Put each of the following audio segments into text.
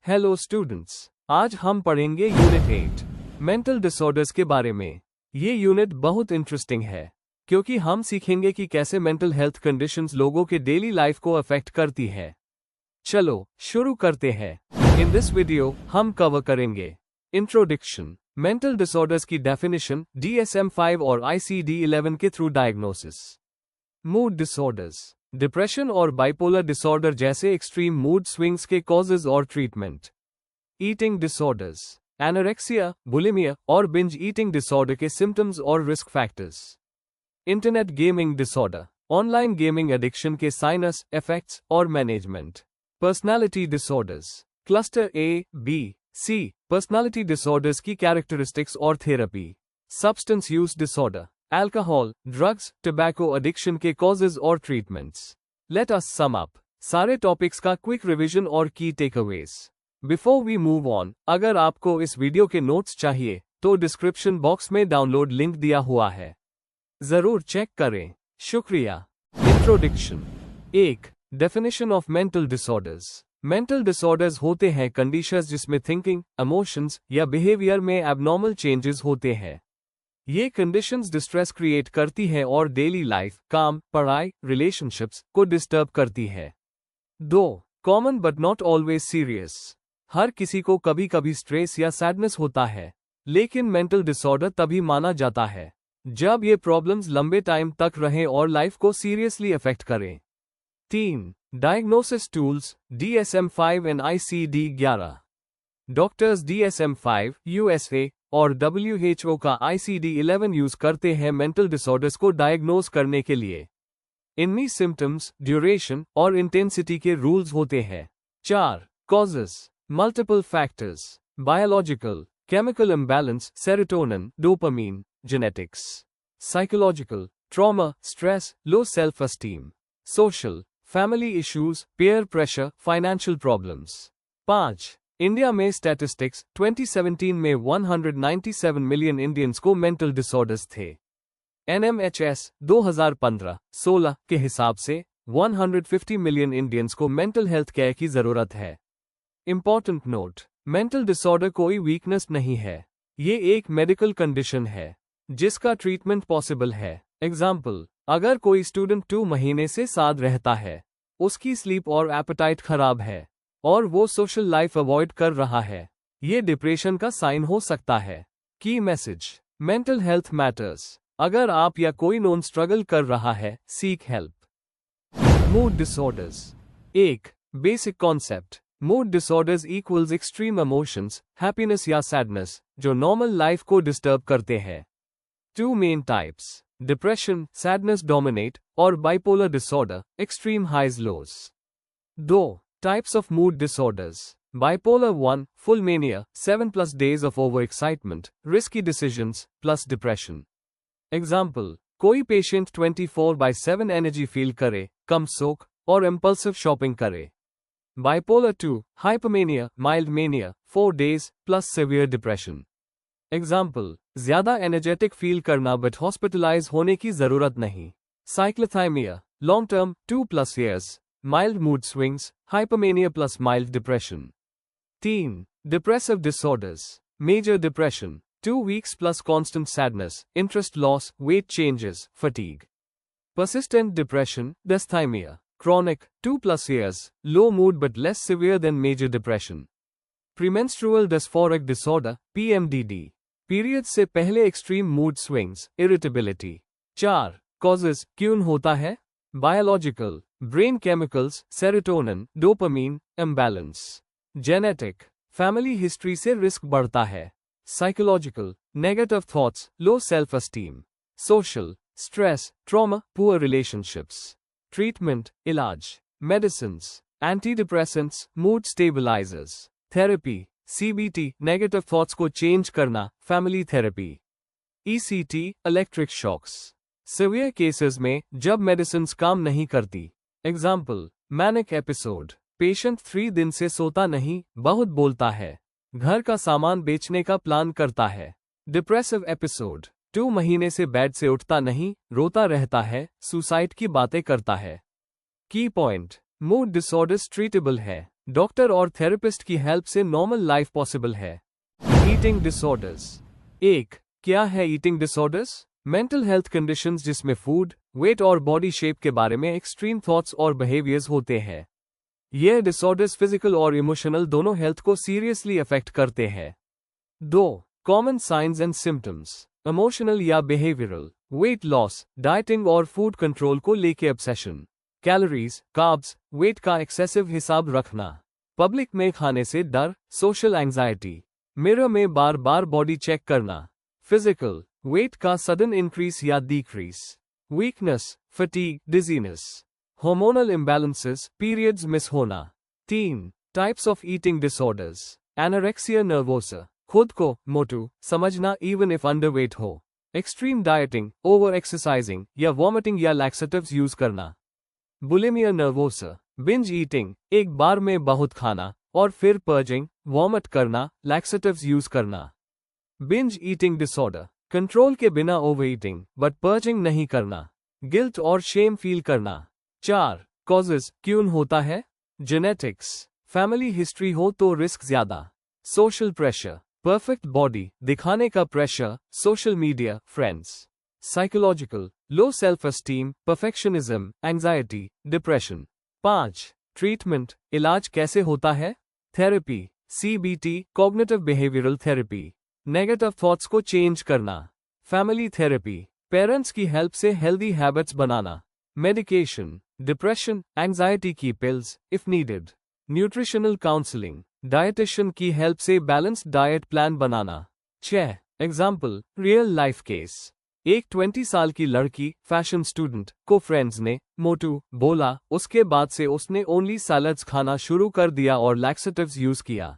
Hello students, आज हम पढ़ेंगे यूनिट 8 मेंटल डिसऑर्डर्स के बारे में। ये यूनिट बहुत इंटरेस्टिंग है क्योंकि हम सीखेंगे कि कैसे मेंटल हेल्थ कंडीशंस लोगों के डेली लाइफ को अफेक्ट करती है। चलो शुरू करते हैं। इन दिस वीडियो हम कवर करेंगे इंट्रोडक्शन, मेंटल डिसऑर्डर्स की डेफिनेशन DSM-5 और ICD-11 के through diagnosis, mood disorders, depression और बाइपोलर डिसऑर्डर जैसे एक्सट्रीम मूड स्विंग्स के कॉजेज और treatment, eating disorders, anorexia, bulimia और बिंज ईटिंग डिसऑर्डर के सिम्टम्स और risk factors, internet gaming disorder, online gaming addiction के साइनस इफेक्ट्स और management, personality disorders, cluster A-B-C personality disorders की characteristics और therapy, substance use disorder, alcohol, drugs, tobacco addiction के causes और treatments. Let us sum up सारे topics का quick revision और key takeaways. Before we move on, अगर आपको इस वीडियो के नोट्स चाहिए तो डिस्क्रिप्शन बॉक्स में डाउनलोड लिंक दिया हुआ है, जरूर चेक करें। शुक्रिया। Introduction. 1. Definition of mental disorders. Mental disorders होते हैं कंडीशंस जिसमें थिंकिंग, इमोशंस या बिहेवियर में एबनॉर्मल चेंजेस होते हैं। ये कंडीशंस डिस्ट्रेस क्रिएट करती हैं और डेली लाइफ, काम, पढ़ाई, रिलेशनशिप्स को डिस्टर्ब करती है। 2. Common but not always serious. हर किसी को कभी कभी स्ट्रेस या सैडनेस होता है, लेकिन मेंटल डिसऑर्डर तभी माना जाता है जब ये प्रॉब्लम्स लंबे टाइम तक रहें और लाइफ को सीरियसली अफेक्ट करें। 3. Diagnosis tools DSM-5 and ICD-11। Doctors DSM-5 USA और WHO का ICD-11 यूज करते हैं मेंटल डिसऑर्डर्स को डायग्नोज करने के लिए। इनमें सिम्टम्स, ड्यूरेशन और इंटेंसिटी के रूल्स होते हैं। 4. Causes, multiple factors, biological, chemical imbalance, serotonin, dopamine, genetics, psychological, trauma, stress, लो self esteem, social, family issues, peer pressure, financial problems. 5. India में स्टैटिस्टिक्स 2017 में 197 मिलियन इंडियंस को मेंटल डिसऑर्डर्स थे। NMHS 2015-16 के हिसाब से 150 मिलियन इंडियंस को मेंटल हेल्थ केयर की जरूरत है। इंपॉर्टेंट नोट, मेंटल डिसऑर्डर कोई वीकनेस नहीं है, ये एक मेडिकल कंडीशन है जिसका ट्रीटमेंट पॉसिबल है। एग्जाम्पल, अगर कोई स्टूडेंट 2 महीने से साथ रहता है, उसकी स्लीप और एपेटाइट खराब है और वो सोशल लाइफ अवॉइड कर रहा है, ये डिप्रेशन का साइन हो सकता है। की मैसेज, मेंटल हेल्थ मैटर्स। अगर आप या कोई नोन स्ट्रगल कर रहा है, seek help. Mood disorders. 1. Basic concept, mood disorders equals extreme emotions, happiness या सैडनेस जो नॉर्मल लाइफ को डिस्टर्ब करते हैं। 2 main types, depression, sadness dominate और bipolar disorder, extreme highs lows. 2. Types of mood disorders. Bipolar 1, full mania, 7+ days of overexcitement, risky decisions, plus depression. Example, कोई patient 24/7 energy feel करे, कम सोख और impulsive shopping करे। Bipolar 2, hypomania, mild mania, 4 days, plus severe depression. Example, ज्यादा energetic feel करना but hospitalise होने की जरूरत नहीं। Cyclothymia, long term, 2+ years. Mild mood swings, hypomania plus mild depression. 3. Depressive disorders. Major depression, 2 weeks plus constant sadness, interest loss, weight changes, fatigue. Persistent depression, dysthymia. Chronic, 2+ years, low mood but less severe than major depression. Premenstrual dysphoric disorder, PMDD. Periods से पहले extreme mood swings, irritability. 4. Causes, क्यों होता है? Biological, brain chemicals, serotonin, dopamine, imbalance. Genetic, family history से risk बढ़ता है। Psychological, negative thoughts, low self-esteem. Social, stress, trauma, poor relationships. Treatment, इलाज, medicines, antidepressants, mood stabilizers. Therapy, CBT, negative thoughts को change करना, family therapy. ECT, electric shocks. Severe cases में जब medicines काम नहीं करती। एग्जाम्पल, मैनिक एपिसोड, पेशेंट 3 दिन से सोता नहीं, बहुत बोलता है, घर का सामान बेचने का प्लान करता है। डिप्रेसिव एपिसोड, 2 महीने से बेड से उठता नहीं, रोता रहता है, सुसाइड की बातें करता है। की पॉइंट, मूड डिसऑर्डर्स ट्रीटेबल है, डॉक्टर और थेरेपिस्ट की हेल्प से नॉर्मल लाइफ पॉसिबल है। Eating disorders. 1. क्या है eating disorders? Mental health conditions जिसमें फूड, वेट और बॉडी शेप के बारे में एक्सट्रीम थॉट्स और बिहेवियर्स होते हैं। यह डिसऑर्डर्स फिजिकल और इमोशनल दोनों हेल्थ को सीरियसली अफेक्ट करते हैं। 2. Common science and symptoms. Emotional या बिहेवियरल, वेट लॉस, डाइटिंग और फूड कंट्रोल को लेके ऑब्सेशन, कैलोरीज, कार्ब्स, वेट का एक्सेसिव हिसाब रखना, पब्लिक में खाने से डर, सोशल एंजाइटी, मिरर में बार बार बॉडी चेक करना, फिजिकल, वेट का सडन इंक्रीज या decrease, weakness, fatigue, dizziness, hormonal imbalances, periods miss होना। 3. Types of eating disorders. Anorexia nervosa, खुद को मोटू समझना इवन इफ अंडरवेट हो, एक्सट्रीम डाइटिंग, ओवर एक्सरसाइजिंग या वॉमिटिंग या लैक्सेटिव्स यूज करना। बुलिमिया नर्वोसा, बिंज ईटिंग, एक बार में बहुत खाना और फिर पर्जिंग, वॉमिट करना, लैक्सेटिव्स यूज करना। बिंज ईटिंग डिसऑर्डर, कंट्रोल के बिना ओवर ईटिंग बट पर्जिंग नहीं करना, गिल्ट और शेम फील करना। 4. कॉजेज, क्यों होता है? जेनेटिक्स, फैमिली हिस्ट्री हो तो रिस्क ज्यादा, सोशल प्रेशर, परफेक्ट बॉडी दिखाने का pressure, social media, friends. Psychological, लो self esteem, perfectionism, anxiety, depression. 5. Treatment, इलाज कैसे होता है? Therapy, CBT, cognitive behavioural therapy, negative thoughts को चेंज करना, फैमिली थेरेपी, पेरेंट्स की हेल्प से हेल्दी हैबिट्स बनाना, मेडिकेशन, डिप्रेशन, एंजाइटी की pills if needed, nutritional counselling, dietitian की हेल्प से बैलेंस्ड डाइट प्लान बनाना। 6. Example, real life case. एक 20 साल की लड़की, फैशन स्टूडेंट, को फ्रेंड्स ने मोटू बोला, उसके बाद से उसने ओनली सैलड्स खाना शुरू कर दिया और लैक्सेटिव्स यूज किया।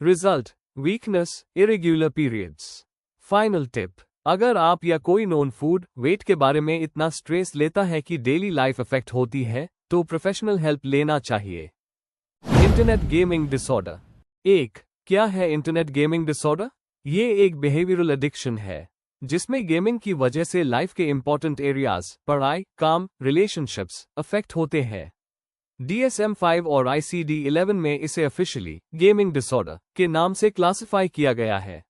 Result, weakness, irregular periods. Final tip, अगर आप या कोई नॉन फूड, वेट के बारे में इतना स्ट्रेस लेता है कि डेली लाइफ अफेक्ट होती है, तो प्रोफेशनल हेल्प लेना चाहिए। Internet gaming disorder. 1. क्या है इंटरनेट गेमिंग डिसऑर्डर? ये एक बिहेवियरल एडिक्शन है जिसमें गेमिंग की वजह से लाइफ के इंपॉर्टेंट एरियाज, पढ़ाई, काम, रिलेशनशिप्स अफेक्ट होते हैं। DSM-5 और ICD-11 में इसे ऑफिशियली गेमिंग डिसऑर्डर के नाम से क्लासिफाई किया गया है।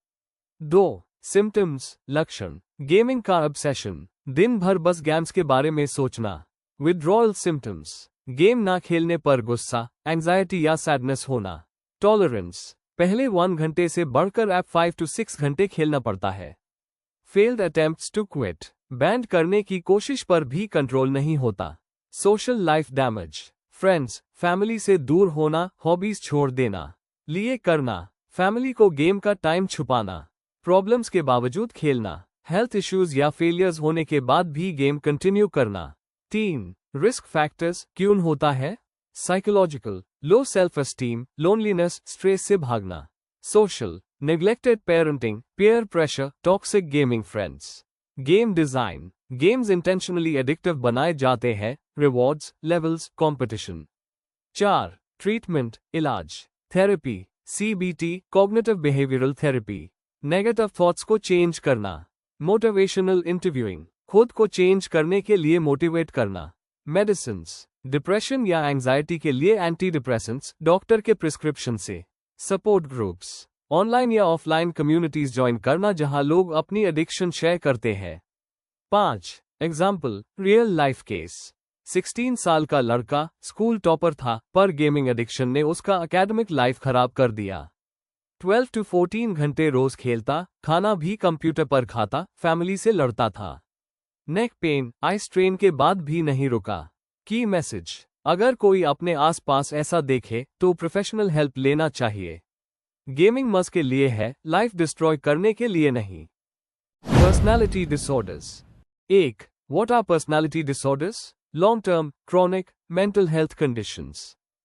2. सिम्टम्स, लक्षण, गेमिंग का ऑब्सेशन, दिन भर बस गेम्स के बारे में सोचना। विथड्रॉयल सिम्टम्स, गेम ना खेलने पर गुस्सा, एंजाइटी या सैडनेस होना। टॉलरेंस, पहले 1 घंटे से बढ़कर अब 5 to 6 घंटे खेलना पड़ता है। फेल्ड अटेम्प्ट्स टू क्विट, बैंड करने की कोशिश पर भी कंट्रोल नहीं होता। Social life damage, friends, family से दूर होना, हॉबीज छोड़ देना, लिए करना, फैमिली को गेम का टाइम छुपाना, प्रॉब्लम्स के बावजूद खेलना, हेल्थ इश्यूज या फेलियर्स होने के बाद भी गेम कंटिन्यू करना। 3. रिस्क फैक्टर्स, क्यों होता है? साइकोलॉजिकल, लो सेल्फ एस्टीम, लोनलीनेस, स्ट्रेस से भागना। Social, neglected parenting, peer pressure, toxic gaming friends. Game design, games intentionally addictive बनाए जाते हैं, रिवॉर्ड्स, लेवल्स, कंपटीशन। 4. ट्रीटमेंट, इलाज, therapy, CBT, cognitive behavioural therapy, negative thoughts को चेंज करना, मोटिवेशनल इंटरव्यूइंग, खुद को चेंज करने के लिए मोटिवेट करना। मेडिसिन्स, डिप्रेशन या एंजाइटी के लिए एंटी डिप्रेसेंट्स, डॉक्टर के प्रिस्क्रिप्शन से। सपोर्ट ग्रुप्स, ऑनलाइन या ऑफलाइन कम्युनिटीज ज्वाइन करना जहां लोग अपनी एडिक्शन शेयर करते हैं। 5. Example, real life case. 16 साल का लड़का स्कूल टॉपर था पर गेमिंग एडिक्शन ने उसका एकेडमिक लाइफ खराब कर दिया। 12 to 14 घंटे रोज खेलता, खाना भी कंप्यूटर पर खाता, फैमिली से लड़ता था। नेक पेन, आई स्ट्रेन के बाद भी नहीं रुका। की मैसेज, अगर कोई अपने आसपास ऐसा देखे तो प्रोफेशनल हेल्प लेना चाहिए। गेमिंग मस्त के लिए है, लाइफ डिस्ट्रॉय करने के लिए नहीं। Personality disorders. 1. What are personality disorders? Long term, chronic, mental health conditions.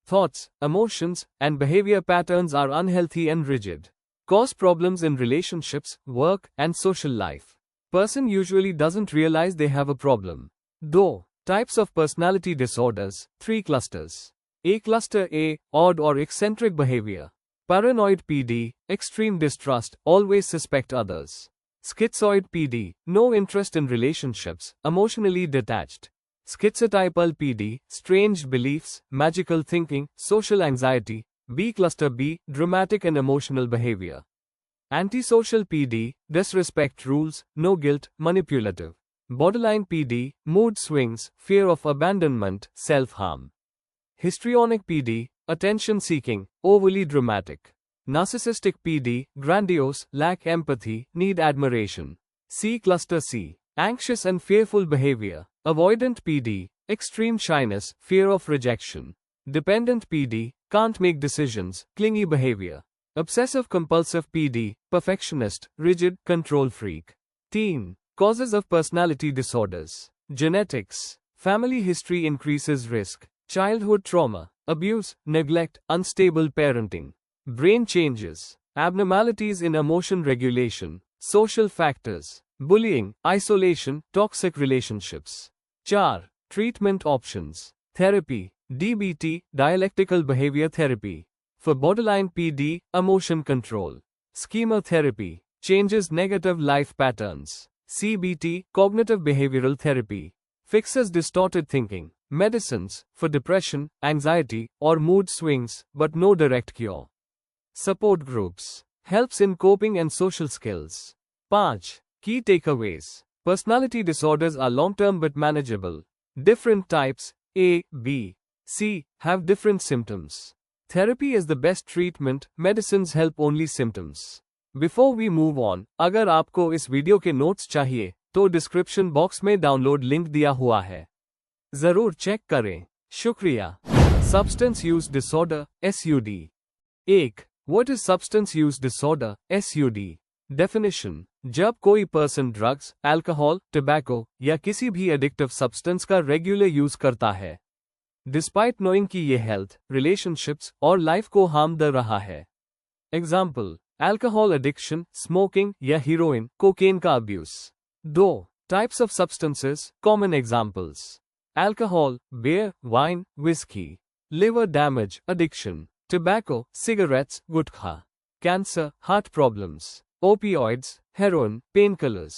Thoughts, emotions, and behavior patterns are unhealthy and rigid. Cause problems in relationships, work, and social life. Person usually doesn't realize they have a problem. Though, types of personality disorders, 3 clusters. A cluster A, odd or eccentric behavior. Paranoid PD, extreme distrust, always suspect others. Schizoid PD, no interest in relationships, emotionally detached. Schizotypal PD, strange beliefs, magical thinking, social anxiety. B cluster B, dramatic and emotional behavior. Antisocial PD, disrespect rules, no guilt, manipulative. Borderline PD, mood swings, fear of abandonment, self-harm. Histrionic PD, attention seeking, overly dramatic. Narcissistic PD, grandiose, lack empathy, need admiration. C cluster C, anxious and fearful behavior. Avoidant PD, extreme shyness, fear of rejection. Dependent PD, can't make decisions, clingy behavior. Obsessive compulsive PD, perfectionist, rigid, control freak. Teen, causes of personality disorders. Genetics, family history increases risk. Childhood trauma, abuse, neglect, unstable parenting. Brain changes, abnormalities in emotion regulation. Social factors, bullying, isolation, toxic relationships. 4. Treatment options. Therapy, DBT, dialectical behavior therapy. For borderline PD, emotion control. Schema therapy, changes negative life patterns. CBT, cognitive behavioral therapy, fixes distorted thinking. Medicines, for depression, anxiety, or mood swings, but no direct cure. Support groups, helps in coping and social skills. 5. Key takeaways. Personality disorders are long-term but manageable. Different types, A, B, C, have different symptoms. Therapy is the best treatment, medicines help only symptoms. Before we move on, अगर आपको इस video के notes चाहिए, तो description box में download link दिया हुआ है। जरूर चेक करें। शुक्रिया। Substance use disorder, SUD। 1. What is substance use disorder, SUD? Definition. जब कोई पर्सन ड्रग्स, अल्कोहल, टबैको या किसी भी एडिक्टिव सब्सटेंस का रेगुलर यूज करता है, डिस्पाइट नोइंग कि ये हेल्थ, रिलेशनशिप्स और लाइफ को हार्म दे रहा है। एग्जाम्पल, अल्कोहल एडिक्शन, स्मोकिंग या हीरोइन, कोकेन का abuse. 2. Types of substances, common examples. Alcohol, beer, wine, whisky. Liver damage, addiction. Tobacco, cigarettes, gutkha. Cancer, heart problems. Opioids, heroin, painkillers.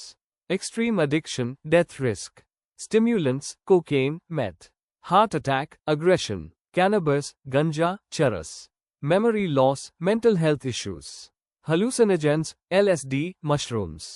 Extreme addiction, death risk. Stimulants, cocaine, meth. Heart attack, aggression. Cannabis, ganja, charas. Memory loss, mental health issues. Hallucinogens, LSD, mushrooms.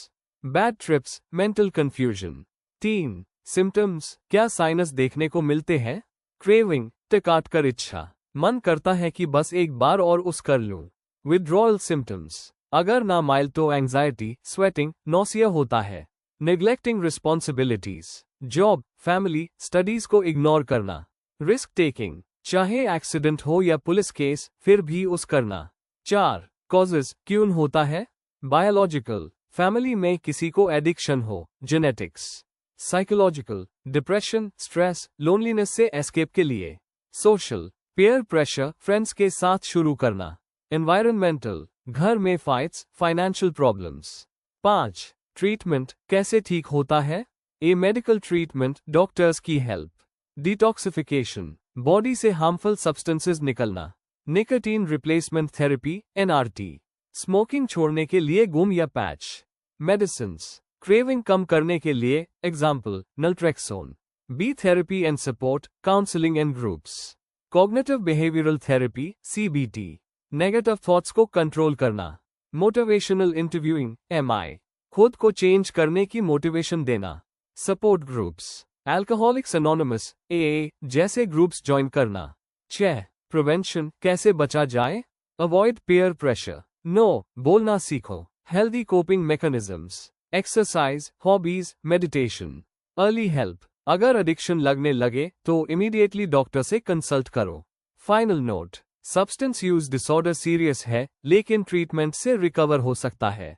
Bad trips, mental confusion. 3. Symptoms, क्या sinus देखने को मिलते हैं? Craving, टिकाट कर इच्छा, मन करता है कि बस एक बार और उस कर लूं। विड्रॉल सिम्टम्स, अगर ना माइल्ड तो एंजाइटी, स्वेटिंग, नौसिया होता है। Neglecting responsibilities, job, family, studies को इग्नोर करना। रिस्क टेकिंग, चाहे एक्सीडेंट हो या पुलिस केस, फिर भी उस करना। 4. कॉजेज, क्यों होता है? बायोलॉजिकल, फैमिली में किसी को एडिक्शन हो। Genetics. Psychological, depression, stress, loneliness से एस्केप के लिए। सोशल, पेयर प्रेशर, फ्रेंड्स के साथ शुरू करना। एनवायरमेंटल, घर में फाइट्स, फाइनेंशियल प्रॉब्लम्स। 5. ट्रीटमेंट, कैसे ठीक होता है? ए मेडिकल ट्रीटमेंट, डॉक्टर्स की हेल्प। डिटॉक्सिफिकेशन, बॉडी से हार्मफुल सब्सटेंसेस निकलना। Nicotine replacement therapy, NRT। Smoking छोड़ने के लिए गम या पैच। मेडिसिन्स, क्रेविंग कम करने के लिए, example, naltrexone. B therapy and support, counselling and groups. Cognitive behavioural therapy, CBT, negative thoughts को कंट्रोल करना। मोटिवेशनल इंटरव्यूइंग, MI, खुद को चेंज करने की मोटिवेशन देना। Support groups, alcoholics anonymous, AA जैसे ग्रुप्स ज्वाइन करना। 6. प्रिवेंशन, कैसे बचा जाए? अवॉइड पीयर प्रेशर, नो बोलना सीखो। Healthy coping mechanisms, exercise, hobbies, meditation. Early help, अगर एडिक्शन लगने लगे तो इमीडिएटली डॉक्टर से कंसल्ट करो। Final note, substance use disorder serious है, लेकिन ट्रीटमेंट से रिकवर हो सकता है।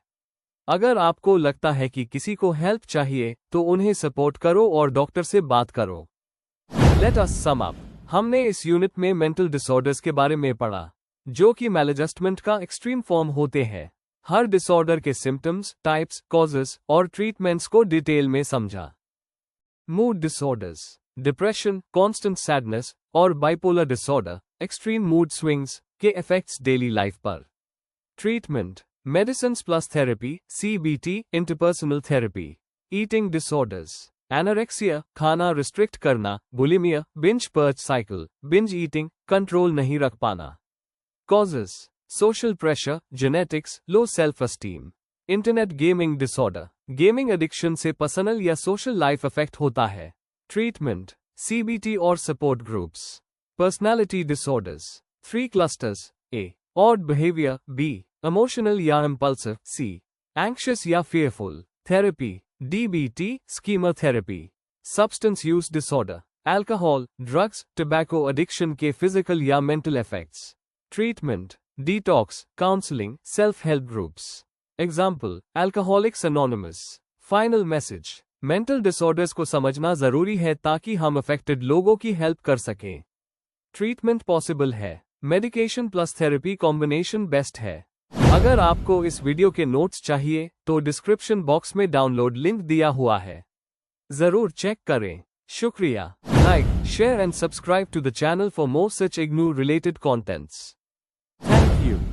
अगर आपको लगता है कि किसी को हेल्प चाहिए, तो उन्हें सपोर्ट करो और डॉक्टर से बात करो। Late us sum up. हमने इस यूनिट में मेंटल डिसऑर्डर्स के बारे में पढ़ा, जो कि मैलएडजस्टमेंट का एक्सट्रीम फॉर्म होते हैं। हर डिसऑर्डर के सिम्टम्स, टाइप्स, कॉजेस और ट्रीटमेंट्स को डिटेल में समझा। Mood disorders, depression, constant sadness और bipolar disorder, extreme mood swings के इफेक्ट्स डेली लाइफ पर। Treatment, medicines plus therapy, CBT, interpersonal therapy. Eating disorders, anorexia, खाना रिस्ट्रिक्ट करना, bulimia, binge purge cycle, binge eating, control नहीं रख पाना। Causes, social pressure, genetics, low self esteem. Internet gaming disorder, gaming addiction से personal या social life affect होता है। Treatment, CBT और support groups. Personality disorders, 3 clusters. A, odd behaviour, B, emotional या impulsive, C, anxious या fearful। Therapy, DBT, schema therapy. Substance use disorder, alcohol, drugs, tobacco addiction के physical या mental effects. Treatment, detox, counselling, self help groups. Example, alcoholics anonymous. Final message, mental disorders को समझना जरूरी है ताकि हम affected लोगों की हेल्प कर सकें। ट्रीटमेंट पॉसिबल है, medication plus therapy combination best है। अगर आपको इस वीडियो के नोट्स चाहिए तो डिस्क्रिप्शन बॉक्स में डाउनलोड लिंक दिया हुआ है, जरूर चेक करें। शुक्रिया। Like, share and subscribe to the channel for more such IGNOU related contents. Thank you.